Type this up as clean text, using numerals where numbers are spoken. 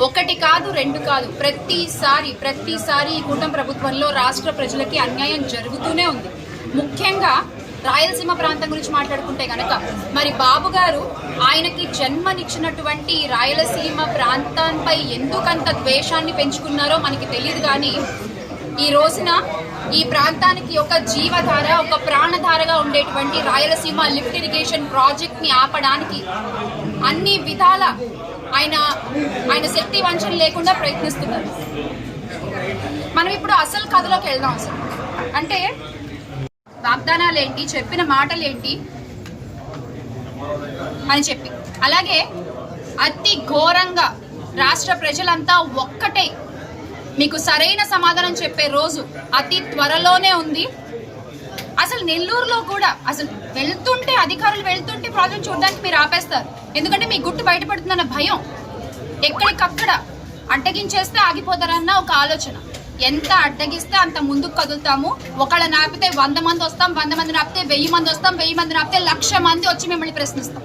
ఒకటి కాదు రెండు కాదు, ప్రతిసారి ఈ కూటమి ప్రభుత్వంలో రాష్ట్ర ప్రజలకి అన్యాయం జరుగుతూనే ఉంది. ముఖ్యంగా రాయలసీమ ప్రాంతం గురించి మాట్లాడుకుంటే గనక మరి బాబు గారు ఆయనకి జన్మనిచ్చినటువంటి రాయలసీమ ప్రాంతంపై ఎందుకంత ద్వేషాన్ని పెంచుకున్నారో మనకి తెలియదు. కానీ ఈ రోజున ఈ ప్రాంతానికి ఒక జీవధార, ఒక ప్రాణధారగా ఉండేటువంటి రాయలసీమ లిఫ్ట్ ఇరిగేషన్ ప్రాజెక్ట్ ని ఆపడానికి అన్ని విధాల ఆయన శక్తి వంచన లేకుండా ప్రయత్నిస్తున్నారు. మనం ఇప్పుడు అసలు కథలోకి వెళ్దాం. అసలు అంటే వాగ్దానాలేంటి, చెప్పిన మాటలేంటి అని చెప్పి, అలాగే అతి ఘోరంగా రాష్ట్ర ప్రజలంతా ఒక్కటే మీకు సరైన సమాధానం చెప్పే రోజు అతి త్వరలోనే ఉంది. అసలు నెల్లూరులో కూడా అసలు అధికారులు వెళ్తుంటే ప్రాజెక్ట్ చూడడానికి మీరు ఆపేస్తారు. ఎందుకంటే మీ గుట్టు బయటపడుతుందన్న భయం. ఎక్కడికక్కడ అడ్డగించేస్తే ఆగిపోతారన్న ఒక ఆలోచన. ఎంత అడ్డగిస్తే అంత ముందుకు కదులుతాము. ఒకళ్ళ నాపితే 100 మంది వస్తాం, 100 మంది నాపితే 1000 మంది వస్తాం, 1000 మంది నాపితే 1,00,000 మంది వచ్చి మిమ్మల్ని ప్రశ్నిస్తాం.